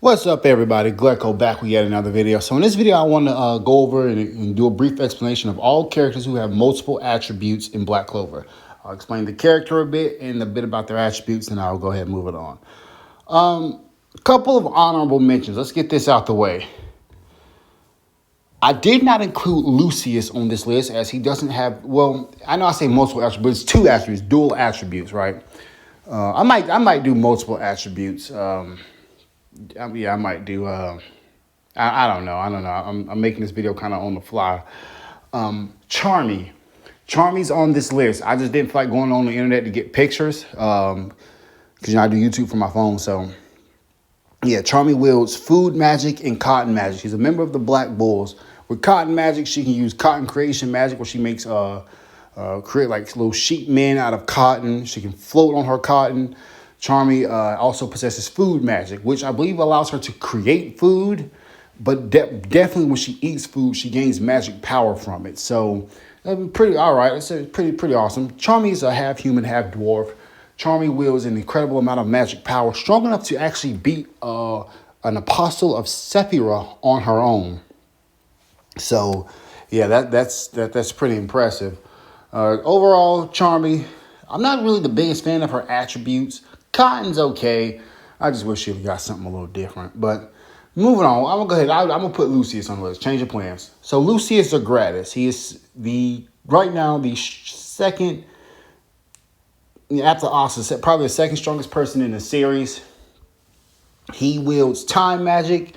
What's up, everybody? Glecko back with yet another video. So in this video, I want to go over and do a brief explanation of all characters who have multiple attributes in Black Clover. I'll explain the character a bit and a bit about their attributes, and I'll go ahead and move it on. A couple of honorable mentions. Let's get this out the way. I did not include Lucius on this list as he doesn't have, well, I know I say multiple attributes, but it's two attributes, dual attributes, right? I might do multiple attributes. Yeah, I might do. I don't know. I'm making this video kind of on the fly. Charmy's on this list. I just didn't feel like going on the internet to get pictures. Because I do YouTube from my phone. So yeah, Charmy wields food magic and cotton magic. She's a member of the Black Bulls. With cotton magic, she can use cotton creation magic, where she makes create like little sheep men out of cotton. She can float on her cotton. Charmy also possesses food magic, which I believe allows her to create food, but definitely when she eats food, she gains magic power from it. So pretty all right. It's pretty awesome. Charmy is a half human, half dwarf. Charmy wields an incredible amount of magic power, strong enough to actually beat an apostle of Sephiroth on her own. So yeah, that's pretty impressive. Overall, Charmy, I'm not really the biggest fan of her attributes. Cotton's okay. I just wish she got something a little different. But moving on, I'm going to go ahead. I'm going to put Lucius on the list. Change of plans. So Lucius Zagratis. He is right now the second, after Asta, probably the second strongest person in the series. He wields time magic,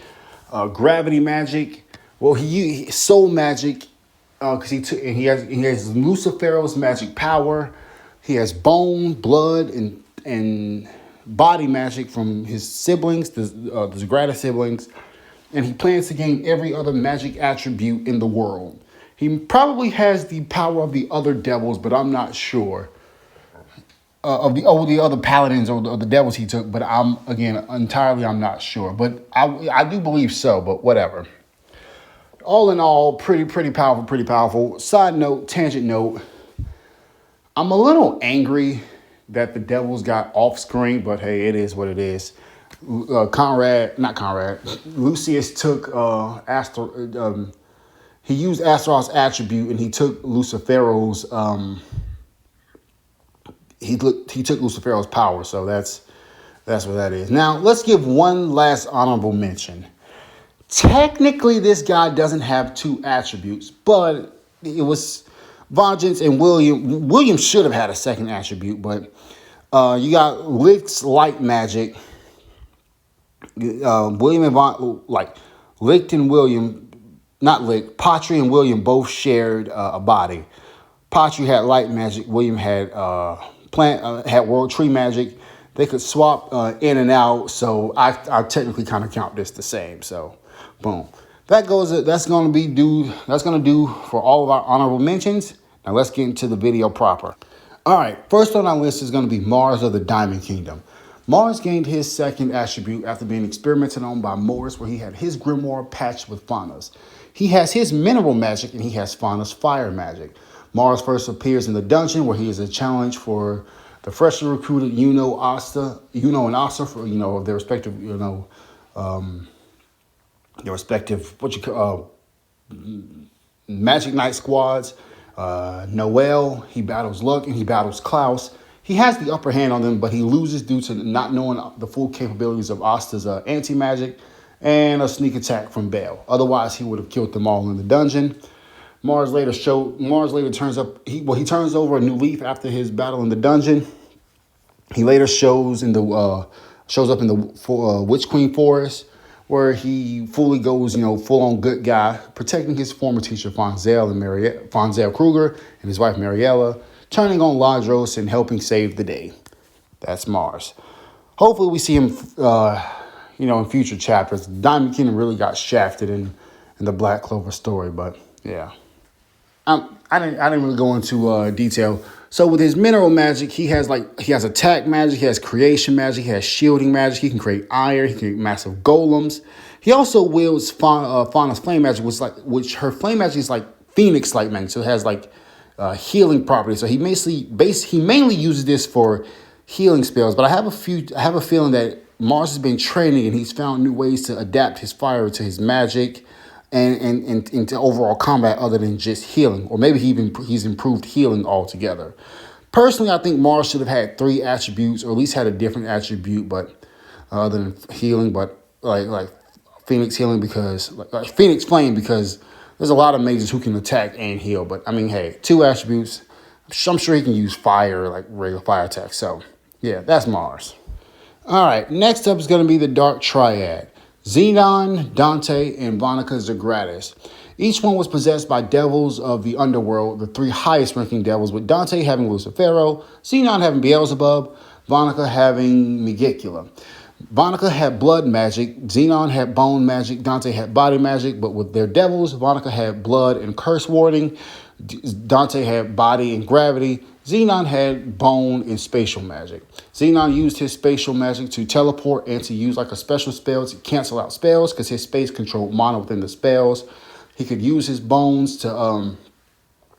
gravity magic. Well, he soul magic, because he has Lucifero's magic power. He has bone, blood, and body magic from his siblings, the Zagrata siblings, and he plans to gain every other magic attribute in the world. He probably has the power of the other devils, but I'm not sure of the other paladins or the devils he took. But I'm not sure. But I do believe so. But whatever. All in all, pretty powerful. Side note, tangent note. I'm a little angry that the devils got off screen, but hey, it is what it is. Lucius took he used Astaroth's attribute, and he took Lucifero's he took Lucifero's power. So that's what that is. Now let's give one last honorable mention. Technically, this guy doesn't have two attributes, but it was Vengeance and William. William should have had a second attribute, but you got Licht's light magic. William and Licht and William, not Licht, Patry and William both shared a body. Patry had light magic. William had had world tree magic. They could swap in and out, so I technically kind of count this the same. So, boom. That's gonna do for all of our honorable mentions. Now let's get into the video proper. All right, first on our list is going to be Mars of the Diamond Kingdom. Mars gained his second attribute after being experimented on by Morris, where he had his grimoire patched with Fauna's. He has his mineral magic, and he has Fauna's fire magic. Mars first appears in the dungeon, where he is a challenge for the freshly recruited Yuno and Asta for their respective Magic Knight squads. Noel, he battles Luck, and he battles Klaus. He has the upper hand on them, but he loses due to not knowing the full capabilities of Asta's anti-magic and a sneak attack from Bale. Otherwise, he would have killed them all in the dungeon. Mars later turns over a new leaf after his battle in the dungeon. He later shows up in the Witch Queen Forest, where he fully goes, full-on good guy, protecting his former teacher, Fonzel Kruger, and his wife, Mariella, turning on Ladros and helping save the day. That's Mars. Hopefully we see him, in future chapters. Diamond Kingdom really got shafted in the Black Clover story, but yeah. I didn't really go into detail. So with his mineral magic, he has attack magic, he has creation magic, he has shielding magic, he can create iron, he can create massive golems. He also wields Fauna's flame magic, which her flame magic is like phoenix-like magic, so it has healing properties. So he mainly uses this for healing spells, but I have a feeling that Mars has been training and he's found new ways to adapt his fire to his magic and to overall combat other than just healing. Or maybe he's improved healing altogether. Personally, I think Mars should have had 3 attributes, or at least had a different attribute, but other than healing, but like Phoenix healing, because like Phoenix Flame, because there's a lot of mages who can attack and heal. But I mean, hey, 2 attributes. I'm sure he can use fire, like regular fire attacks. So yeah, that's Mars. All right, next up is going to be the Dark Triad. Xenon, Dante, and Vonica Zagratis. Each one was possessed by devils of the underworld, the 3 highest ranking devils, with Dante having Lucifero, Xenon having Beelzebub, Vonica having Megicula. Vonica had blood magic, Xenon had bone magic, Dante had body magic, but with their devils, Vonica had blood and curse warding, Dante had body and gravity, Xenon had bone and spatial magic. Xenon used his spatial magic to teleport and to use like a special spell to cancel out spells because his space controlled mana within the spells. He could use his bones to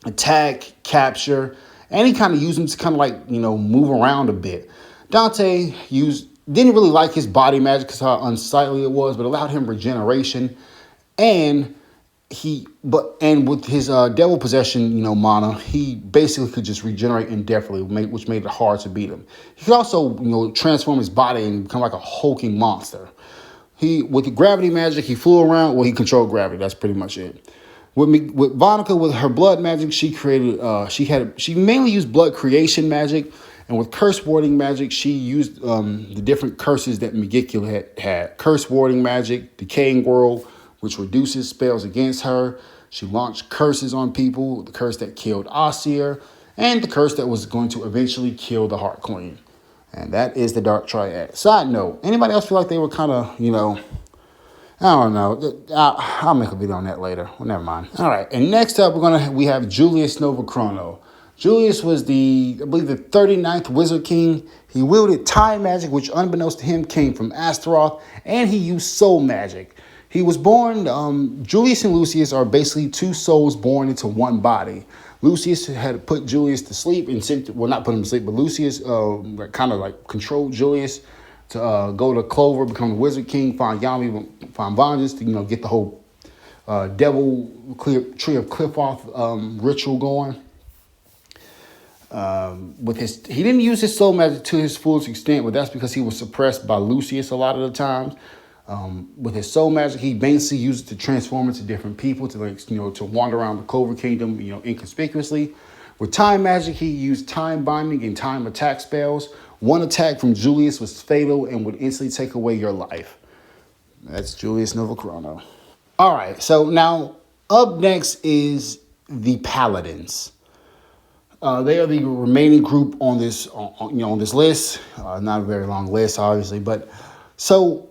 attack, capture, and he kind of used them to kind of like, move around a bit. Dante didn't really like his body magic because how unsightly it was, but allowed him regeneration. And with his devil possession, mana, he basically could just regenerate indefinitely, which made it hard to beat him. He could also, transform his body and become like a hulking monster. With the gravity magic, he flew around. Well, he controlled gravity. That's pretty much it. With Vonica, with her blood magic, she mainly used blood creation magic, and with curse warding magic, she used the different curses that Megicula had. Curse warding magic, decaying world, which reduces spells against her. She launched curses on people, the curse that killed Asir, and the curse that was going to eventually kill the Heart Queen. And that is the Dark Triad. Side note, anybody else feel like they were kind of, I don't know. I'll make a video on that later. Well, never mind. All right, and next up, we have Julius Novachrono. Julius was the 39th Wizard King. He wielded time magic, which unbeknownst to him came from Astaroth, and he used soul magic. He was born, Julius and Lucius are basically 2 souls born into one body. Lucius had put Julius to sleep and not put him to sleep, but Lucius kind of like controlled Julius to go to Clover, become the Wizard King, find Yami, find Vangeance to, get the whole devil tree of Cliff-Off ritual going. He didn't use his soul magic to his fullest extent, but that's because he was suppressed by Lucius a lot of the times. With his soul magic, he basically used it to transform into different people, to wander around the Clover Kingdom, inconspicuously. With time magic, he used time binding and time attack spells. One attack from Julius was fatal and would instantly take away your life. That's Julius Novachrono. All right, so now up next is the Paladins. They are the remaining group on this list. Not a very long list, obviously, but so.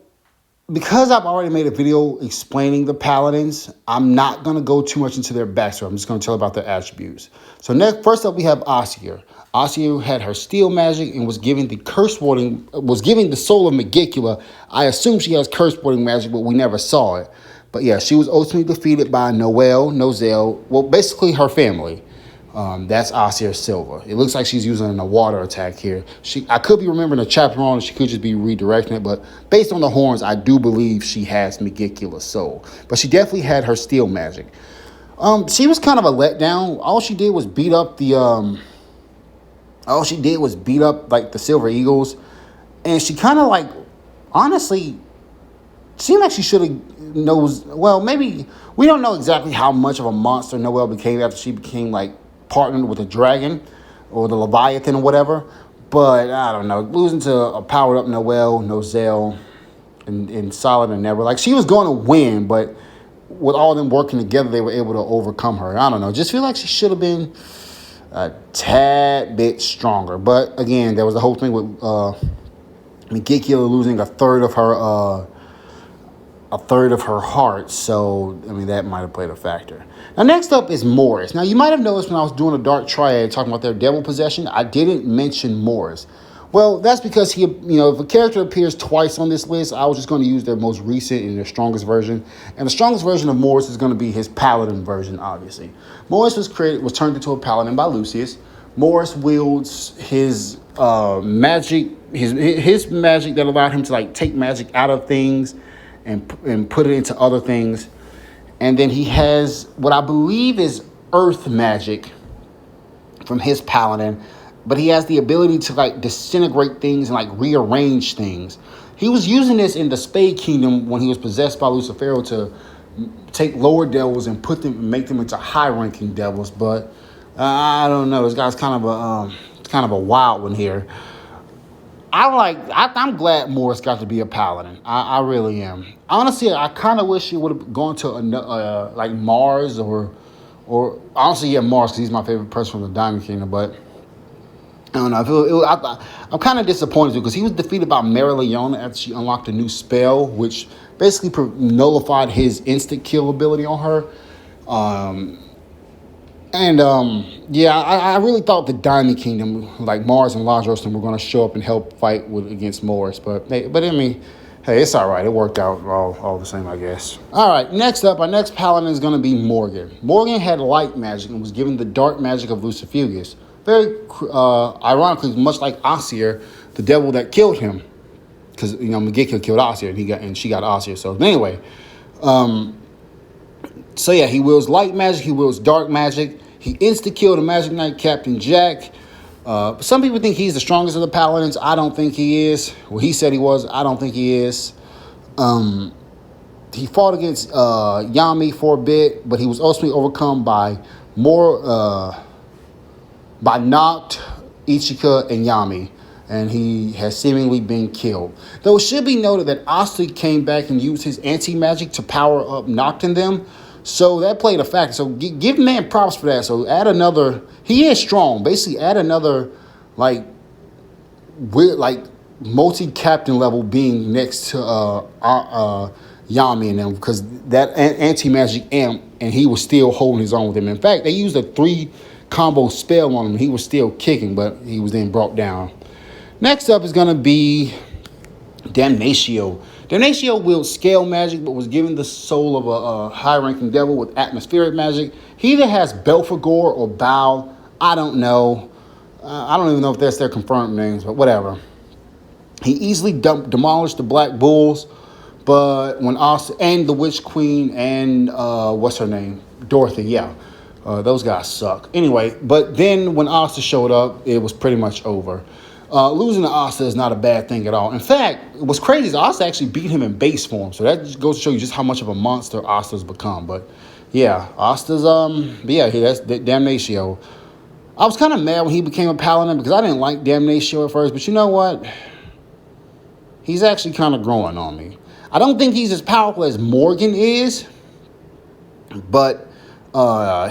Because I've already made a video explaining the Paladins, I'm not going to go too much into their backstory. I'm just going to tell about their attributes. So first up, we have Asir. Asir had her steel magic and was given the soul of Megicula. I assume she has curse warding magic, but we never saw it. But yeah, she was ultimately defeated by Nozel, well, basically her family. That's Asir Silva. It looks like she's using a water attack here. I could be remembering the chapter wrong. She could just be redirecting it. But based on the horns, I do believe she has Megicula's soul. But she definitely had her steel magic. She was kind of a letdown. All she did was beat up the Silver Eagles. And she kind of honestly, seemed like she should have knows. Well, maybe we don't know exactly how much of a monster Noelle became after she became partnered with a dragon or the Leviathan or whatever. But I don't know, losing to a powered up Nozel, and Solid and Never. She was going to win, but with all of them working together, they were able to overcome her. I don't know, just feel like she should have been a tad bit stronger. But again, there was the whole thing with Megicula losing a third of her heart. So, that might have played a factor. Now, next up is Morris. Now, you might have noticed when I was doing a Dark Triad talking about their devil possession, I didn't mention Morris. Well, that's because if a character appears twice on this list, I was just going to use their most recent and their strongest version. And the strongest version of Morris is going to be his Paladin version, obviously. Morris was turned into a Paladin by Lucius. Morris wields his magic, his magic that allowed him to like take magic out of things and put it into other things. And then he has what I believe is earth magic from his paladin, but he has the ability to like disintegrate things and like rearrange things. He was using this in the Spade Kingdom when he was possessed by Lucifero to take lower devils and make them into high-ranking devils. But I don't know. This guy's kind of a wild one here. I'm glad Morris got to be a paladin. I really am. Honestly, I kind of wish he would have gone to like Mars or honestly, yeah, Mars, because he's my favorite person from the Diamond Kingdom. But I don't know. I'm kind of disappointed because he was defeated by Mary Leona after she unlocked a new spell, which basically nullified his instant kill ability on her. Yeah, I really thought the Diamond Kingdom, like Mars and Lajostin, were going to show up and help fight against Morris. But I mean, hey, it's all right. It worked out all the same, I guess. All right, next up, our next paladin is going to be Morgan. Morgan had light magic and was given the dark magic of Lucifugus. Very ironically, much like Asir, the devil that killed him. Because, Megicka killed Asir and she got Asir. So anyway, so yeah, he wields light magic, he wields dark magic. He insta-killed the Magic Knight Captain Jack. Some people think he's the strongest of the Paladins. I don't think he is. Well, he said he was. I don't think he is. He fought against Yami for a bit, but he was ultimately overcome by Noct, Ichika, and Yami. And he has seemingly been killed. Though it should be noted that Asta came back and used his anti-magic to power up Noct in them. So that played a factor. So give man props for that. So add another. He is strong. Basically, add another like multi-captain level being next to Yami and them, because that anti-magic amp, and he was still holding his own with him. In fact, they used a 3-combo spell on him. He was still kicking, but he was then brought down. Next up is gonna be Damnatio. Damnatio wields scale magic, but was given the soul of a high-ranking devil with atmospheric magic. He either has Belphegor or Baal. I don't know. I don't even know if that's their confirmed names, but whatever. He easily demolished the Black Bulls, but when Asta and the Witch Queen and what's her name? Dorothy, yeah. Those guys suck. Anyway, but then when Asta showed up, it was pretty much over. Losing to Asta is not a bad thing at all. In fact, what's crazy is Asta actually beat him in base form. So that just goes to show you just how much of a monster Asta's become. But yeah, Asta's, that's Damnatio. I was kind of mad when he became a paladin because I didn't like Damnatio at first. But you know what? He's actually kind of growing on me. I don't think he's as powerful as Morgan is. But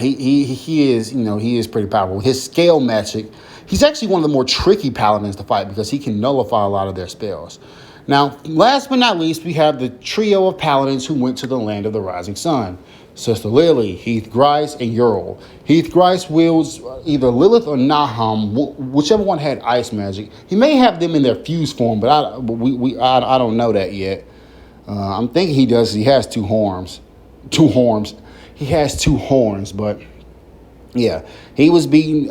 he is, he is pretty powerful. His scale magic. He's actually one of the more tricky paladins to fight because he can nullify a lot of their spells. Now, last but not least, we have the trio of paladins who went to the land of the rising sun. Sister Lily, Heath Grice, and Ural. Heath Grice wields either Lilith or Nahum, whichever one had ice magic. He may have them in their fuse form, but I don't know that yet. I'm thinking he does. He has two horns. He has 2 horns, but yeah, he was beaten.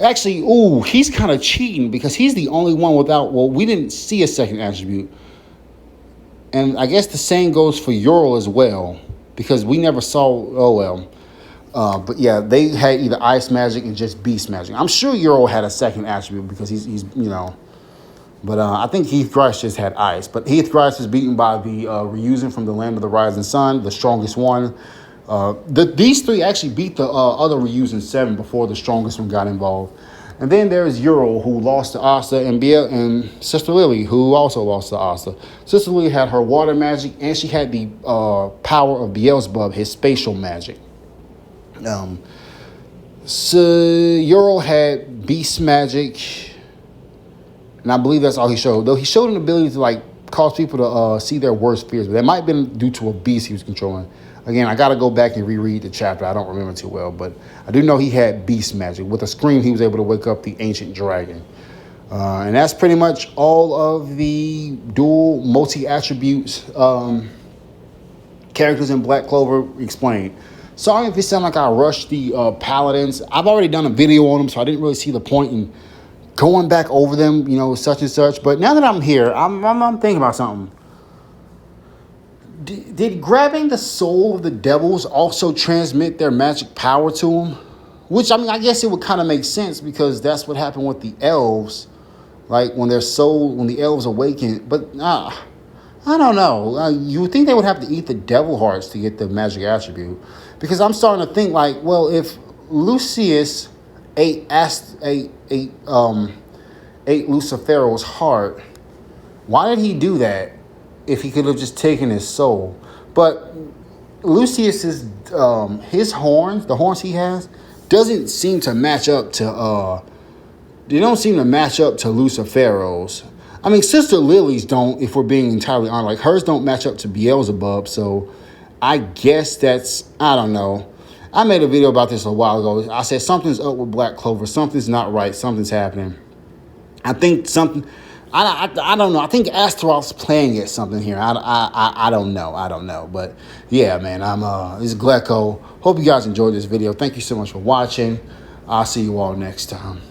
Actually, he's kind of cheating because he's the only one without, we didn't see a second attribute. And I guess the same goes for Ural as well, because we never saw, but yeah, they had either ice magic and just beast magic. I'm sure Ural had a second attribute because he's but I think Heath Grice just had ice. But Heath Grice is beaten by the Ryuzen from the land of the rising sun, the strongest one. These 3 actually beat the other Ryuzen 7 before the strongest one got involved. And then there's Ural, who lost to Asta, and Sister Lily, who also lost to Asta. Sister Lily had her water magic, and she had the power of Beelzebub, his spatial magic. So Ural had beast magic, and I believe that's all he showed. Though he showed an ability to cause people to see their worst fears, but that might have been due to a beast he was controlling. Again, I got to go back and reread the chapter. I don't remember too well, but I do know he had beast magic. With a scream, he was able to wake up the ancient dragon. And that's pretty much all of the dual multi-attributes characters in Black Clover explained. Sorry if it sounds like I rushed the Paladins. I've already done a video on them, so I didn't really see the point in going back over them, you know, such and such. But now that I'm here, I'm thinking about something. Did grabbing the soul of the devils also transmit their magic power to them? Which, I mean, I guess it would kind of make sense because that's what happened with the elves. Like, when the elves awakened. But, I don't know. You would think they would have to eat the devil hearts to get the magic attribute. Because I'm starting to think, like, well, if Lucius ate Lucifero's heart, why did he do that if he could have just taken his soul? But Lucius's his horns, the horns he has, doesn't seem to match up to they don't seem to match up to Lucifero's. I mean, Sister Lily's don't, if we're being entirely honest. Like, hers don't match up to Beelzebub, so I guess that's, I don't know. I made a video about this a while ago. I said something's up with Black Clover. Something's not right. Something's happening. I think something, I don't know. I think Astaroth's playing at something here. I don't know. I don't know. But yeah, man, this is Glecko. Hope you guys enjoyed this video. Thank you so much for watching. I'll see you all next time.